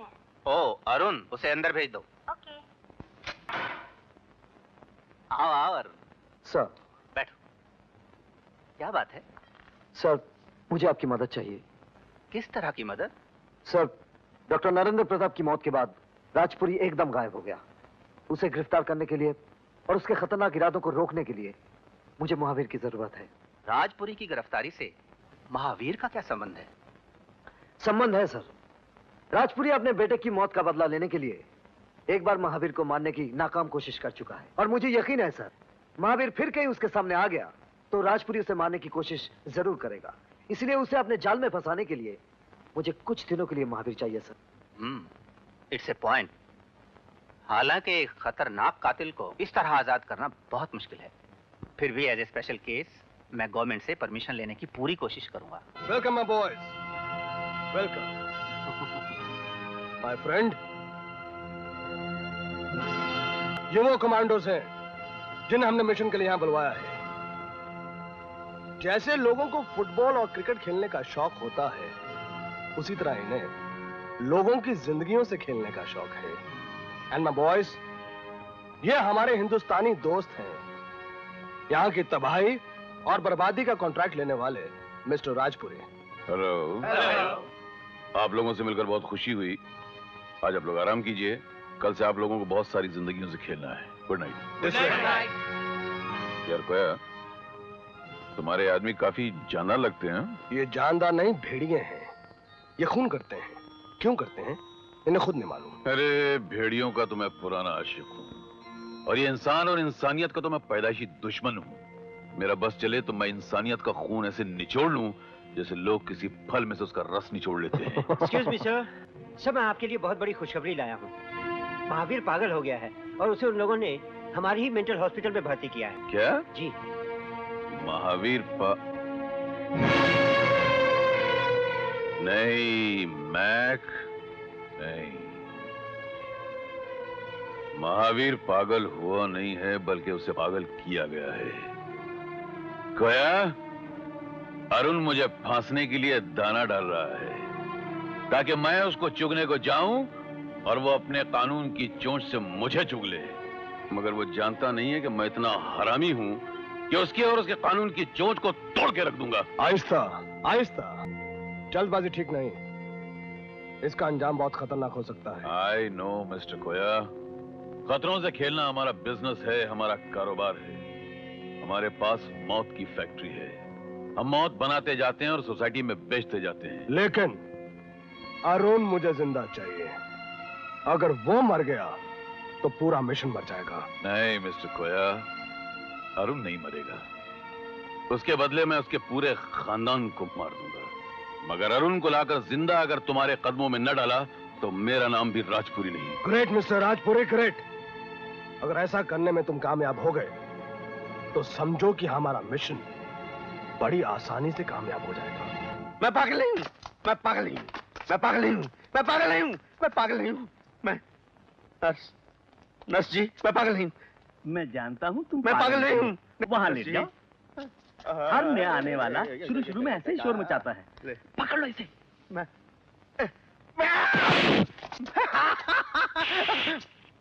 हैं। ओ अरुण, उसे अंदर भेज दो। ओके। आओ आओ अरुण। सर। बैठो। क्या बात है? सर, मुझे आपकी मदद चाहिए। किस तरह की मदद? सर, डॉक्टर नरेंद्र प्रताप की मौत के बाद राजपुरी एकदम गायब हो गया। उसे गिरफ्तार करने के लिए और उसके खतरनाक इरादों को रोकने के लिए मुझे महावीर की जरूरत है। राजपुरी की गिरफ्तारी से महावीर का क्या संबंध है? संबंध है सर। राजपुरी अपने बेटे की मौत का बदला लेने के लिए एक बार महावीर को मारने की नाकाम कोशिश कर चुका है और मुझे यकीन है सर, महावीर फिर कहीं उसके सामने आ गया तो राजपुरी उसे मारने की कोशिश जरूर करेगा। इसलिए उसे अपने जाल में फंसाने के लिए मुझे कुछ दिनों के लिए महावीर चाहिए सर। It's a point. हालांकि एक खतरनाक कातिल को इस तरह आजाद करना बहुत मुश्किल है, फिर भी एज ए स्पेशल केस मैं गवर्नमेंट से परमिशन लेने की पूरी कोशिश करूंगा। Welcome my boys, welcome my friend. ये वो कमांडोज हैं जिन्हें हमने मिशन के लिए यहां बुलवाया है। जैसे लोगों को फुटबॉल और क्रिकेट खेलने का शौक होता है, उसी तरह इन्हें लोगों की जिंदगियों से खेलने का शौक है। एंड माय बॉयज, ये हमारे हिंदुस्तानी दोस्त हैं, यहां की तबाही और बर्बादी का कॉन्ट्रैक्ट लेने वाले मिस्टर राजपुरी। हेलो। आप लोगों से मिलकर बहुत खुशी हुई। आज आप लोग आराम कीजिए, कल से आप लोगों को बहुत सारी जिंदगियों से खेलना है। Good night. यार कोया, तुम्हारे आदमी काफी जानदार लगते हैं। ये जानदार नहीं, भेड़िए हैं। ये खून करते हैं। क्यों करते हैं इन्हें खुद नहीं मालूम। अरे भेड़ियों का तो मैं पुराना आशिक हूँ और ये इंसान और इंसानियत का तो मैं पैदाइशी दुश्मन हूँ। मेरा बस चले तो मैं इंसानियत का खून ऐसे निचोड़ लूं जैसे लोग किसी फल में से उसका रस निचोड़ लेते हैं। एक्सक्यूज मी सर, मैं आपके लिए बहुत बड़ी खुशखबरी लाया हूँ। महावीर पागल हो गया है और उसे उन लोगों ने हमारी ही मेंटल हॉस्पिटल में भर्ती किया है। क्या? जी। महावीर नहीं, मैक नहीं, महावीर पागल हुआ नहीं है बल्कि उसे पागल किया गया है। कोया, अरुण मुझे फांसने के लिए दाना डाल रहा है ताकि मैं उसको चुगने को जाऊं और वो अपने कानून की चोंच से मुझे चुग ले। मगर वो जानता नहीं है कि मैं इतना हरामी हूं कि उसके और उसके कानून की चोंच को तोड़ के रख दूंगा। आहिस्ता आहिस्ता, जल्दबाजी ठीक नहीं, इसका अंजाम बहुत खतरनाक हो सकता है। आई नो मिस्टर कोया, खतरों से खेलना हमारा बिजनेस है, हमारा कारोबार है। हमारे पास मौत की फैक्ट्री है, हम मौत बनाते जाते हैं और सोसाइटी में बेचते जाते हैं। लेकिन अरुण मुझे जिंदा चाहिए। अगर वो मर गया तो पूरा मिशन मर जाएगा। नहीं मिस्टर कोया, अरुण नहीं मरेगा। उसके बदले मैं उसके पूरे खानदान को मार दूंगा। मगर अरुण को लाकर जिंदा अगर तुम्हारे कदमों में न डाला तो मेरा नाम भी राजपुरी नहीं। Great mister Rajpuri, great. अगर ऐसा करने में तुम कामयाब हो गए तो समझो कि हमारा मिशन बड़ी आसानी से कामयाब हो जाएगा। मैं पागल नहीं हूं, मैं पागल नहीं हूं, मैं पागल नहीं हूं, मैं पागल नहीं हूं, मैं पागल नहीं हूं। मैं नर्स जी, मैं पागल नहीं हूं। मैं जानता हूं तुम मैं पागल नहीं हूं। वहां ले जाओ। हर नया आने वाला शुरू में ऐसे ही शोर मचाता है। पकड़ लो इसे।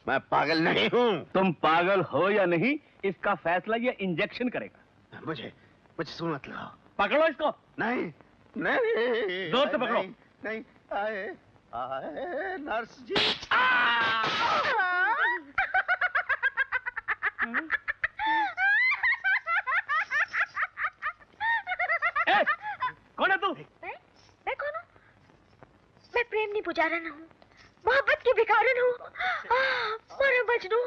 मैं पागल नहीं हूं। तुम पागल हो या नहीं, इसका फैसला ये इंजेक्शन करेगा। मुझे सुन मत लो। पकड़ो इसको। नहीं नहीं, जोर से पकड़ो। नहीं, आए आए नर्स जी। कौन है तू? मैं कौन हूँ? मैं प्रेमनी पुजारन हूँ, मोहब्बत की भिखारन हूँ। मारा मजनू,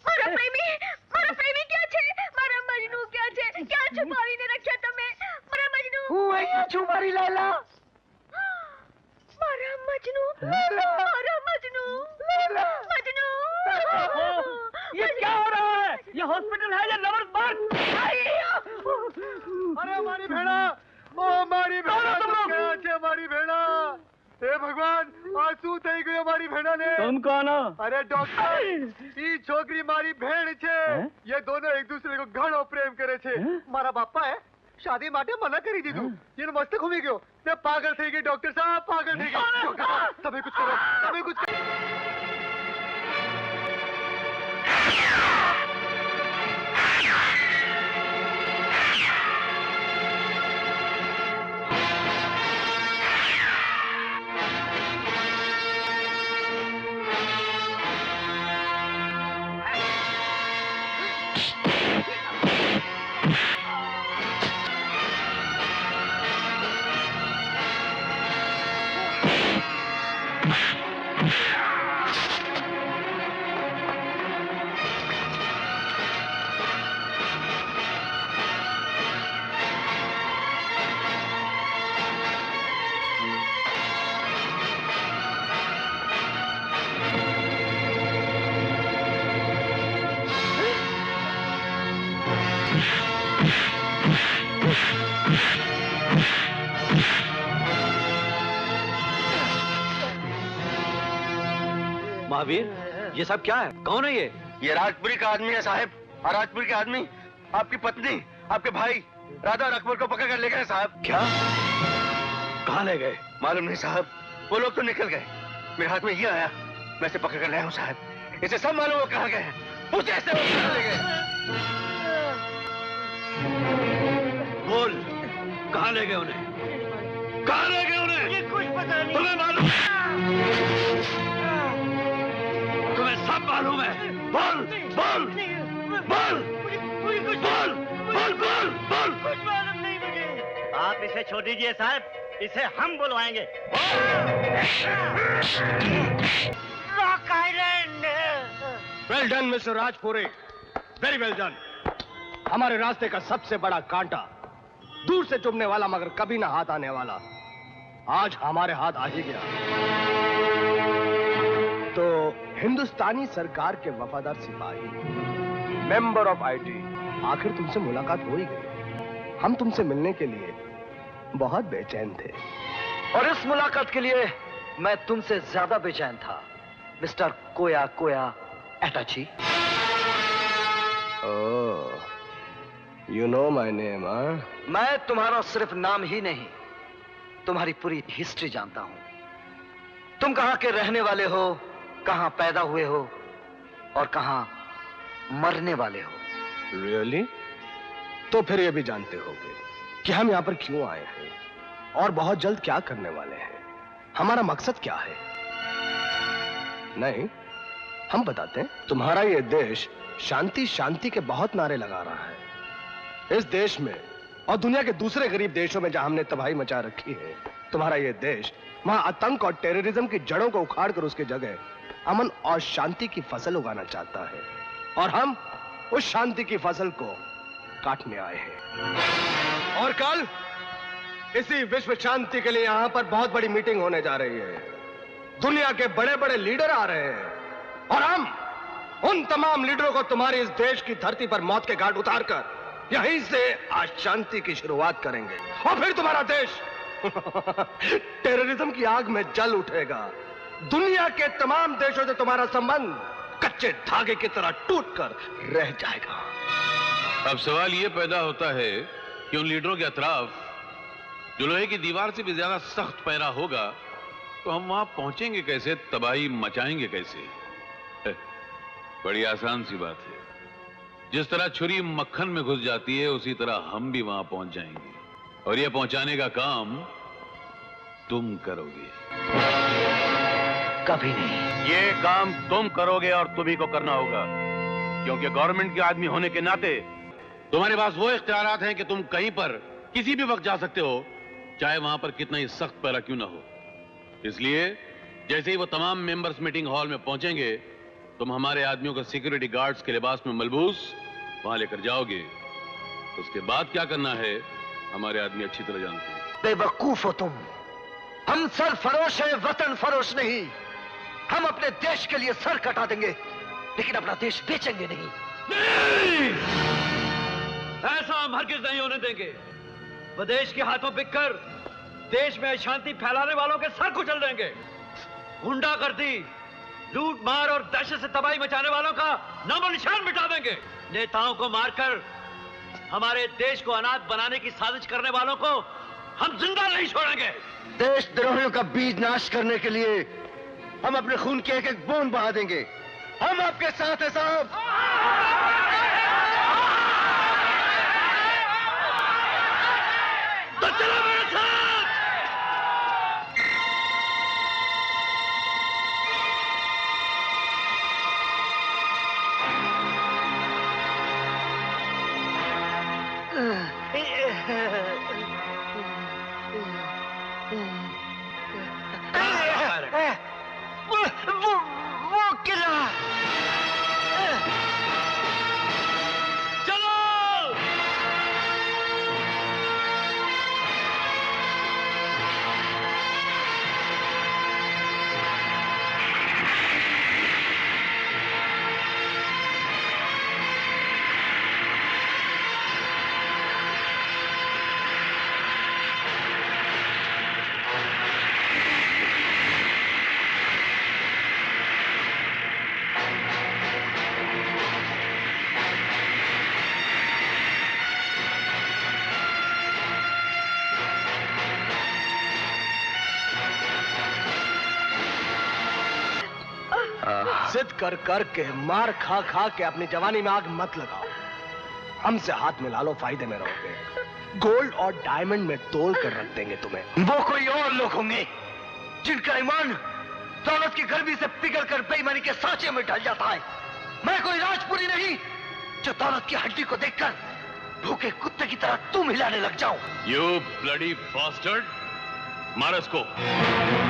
मारा प्रेमी क्या छे? मारा मजनू क्या छे? क्या छुपावी ने रखा तमे? मारा मजनू। હું અહીંયા છું મારી લાલા। मारा मजनू, मारा मजनू, मजनू। ये क्या हो रहा है? ये हॉस्पिटल है या लवर्स बार? अरे हमारी भेड़ा, ओ हमारी भेड़ा क्या छे? हमारी भेड़ा, हे भगवान, आंसू થઈ ગયો મારી भेड़ा ने। तुम कौन हो? अरे डॉक्टर, ई छोकरी मारी भेड़ छे। ये दोनों एक दूसरे को घणो प्रेम करे छे। मारा बापा है, શાદી માટે મના કરી દીધું એનો મસ્ત ઘૂમી ગયો મેં પાગલ થઈ ગઈ ડોક્ટર સાહેબ પાગલ થઈ ગઈ ડોક્ટર સાહેબ, તમે कुछ करो તમે कुछ करो महावीर, ये सब क्या है? कौन है ये? ये राजपुरी का आदमी है साहब। और राजपुरी के आदमी आपकी पत्नी, आपके भाई राधा और अकबर को पकड़ कर ले गए साहब। क्या? कहाँ ले गए? मालूम नहीं साहब, वो लोग तो निकल गए। मेरे हाथ में ये आया, मैं इसे पकड़ कर लाया हूँ साहब। इसे सब मालूम वो कहाँ गए हैं। पूछे ऐसे वो कहाँ ले गए। बोल, कहाँ ले गए उन्हें? कहाँ ले गए उन्हें? मुझे कुछ पता नहीं। तुम्हें मालूम? तुम्हें सब मालूम है? बोल, बोल, बोल, मुझे कुछ बोल, बोल, बोल, बोल। कुछ मालूम नहीं मुझे। आप इसे छोड़ दीजिए साहब, इसे हम बुलवाएंगे। Rock Island. Well done mister Rajpuri, very well done. हमारे रास्ते का सबसे बड़ा कांटा, दूर से चुभने वाला मगर कभी ना हाथ आने वाला, आज हमारे हाथ आ ही गया। तो हिंदुस्तानी सरकार के वफादार सिपाही, मेंबर ऑफ आईटी, आखिर तुमसे मुलाकात हो ही गई। हम तुमसे मिलने के लिए बहुत बेचैन थे। और इस मुलाकात के लिए मैं तुमसे ज्यादा बेचैन था मिस्टर कोया कोया एटाची। Oh, you know my name. मैं तुम्हारा सिर्फ नाम ही नहीं, तुम्हारी पूरी हिस्ट्री जानता हूं। तुम कहां के रहने वाले हो, कहां पैदा हुए हो और कहां मरने वाले हो। रियली? तो फिर ये भी जानते होगे कि हम यहाँ पर क्यों आए हैं और बहुत जल्द क्या करने वाले हैं, हमारा मकसद क्या है। नहीं, हम बताते हैं। तुम्हारा ये देश शांति शांति के बहुत नारे लगा रहा है। इस देश में और दुनिया के दूसरे गरीब देशों में जहां हमने तबाही मचा रखी है, तुम्हारा ये देश वहां आतंक और टेररिज्म की जड़ों को उखाड़ कर उसकी जगह अमन और शांति की फसल उगाना चाहता है। और हम उस शांति की फसल को काटने आए हैं। और कल इसी विश्व शांति के लिए यहां पर बहुत बड़ी मीटिंग होने जा रही है। दुनिया के बड़े बड़े लीडर आ रहे हैं और हम उन तमाम लीडरों को तुम्हारे इस देश की धरती पर मौत के घाट उतारकर यहीं से आज शांति की शुरुआत करेंगे। और फिर तुम्हारा देश टेररिज्म की आग में जल उठेगा। दुनिया के तमाम देशों से तुम्हारा संबंध कच्चे धागे की तरह टूटकर रह जाएगा। अब सवाल ये पैदा होता है कि उन लीडरों के अतराफ जो लोहे की दीवार से भी ज्यादा सख्त पैरा होगा, तो हम वहां पहुंचेंगे कैसे, तबाही मचाएंगे कैसे? बड़ी आसान सी बात है। जिस तरह छुरी मक्खन में घुस जाती है, उसी तरह हम भी वहां पहुंच जाएंगे। और यह पहुंचाने का काम तुम करोगे। कभी नहीं। ये काम तुम करोगे और तुम्ही को करना होगा, क्योंकि गवर्नमेंट के आदमी होने के नाते तुम्हारे पास वो इख्तियारात हैं कि तुम कहीं पर किसी भी वक्त जा सकते हो, चाहे वहां पर कितना ही सख्त पैरा क्यों ना हो। इसलिए जैसे ही वो तमाम मेंबर्स मीटिंग हॉल में पहुंचेंगे, तुम हमारे आदमियों को सिक्योरिटी गार्ड्स के लिबास में मलबूस वहां लेकर जाओगे। उसके बाद क्या करना है हमारे आदमी अच्छी तरह जानते हैं। बेवकूफ हो तुम। हम सरफरोश हैं, वतन फरोश नहीं। हम अपने देश के लिए सर कटा देंगे, लेकिन अपना देश बेचेंगे नहीं। ऐसा हम हरगिज नहीं होने देंगे। विदेश के हाथों बिककर देश में अशांति फैलाने वालों के सर कुचल देंगे। गुंडागर्दी, लूट मार और दहशत से तबाही मचाने वालों का नामो निशान मिटा देंगे। नेताओं को मारकर हमारे देश को अनाथ बनाने की साजिश करने वालों को हम जिंदा नहीं छोड़ेंगे। देशद्रोहियों का बीज नाश करने के लिए हम अपने खून की एक एक बूंद बहा देंगे। हम आपके साथ हैं साहब। तो चलो मेरे साथ। वो किला चलो। जिद कर कर के, मार खा खा के अपनी जवानी में आग मत लगाओ। हमसे हाथ मिला लो, फायदे में रहोगे। गोल्ड और डायमंड में तोल कर रख देंगे तुम्हें। वो कोई और लोग होंगे जिनका ईमान दौलत की गर्मी से पिघल कर बेईमानी के सांचे में ढल जाता है। मैं कोई राजपुरी नहीं जो दौलत की हड्डी को देखकर भूखे कुत्ते की तरह तुम हिलाने लग जाओ। You bloody bastard! मार इसको।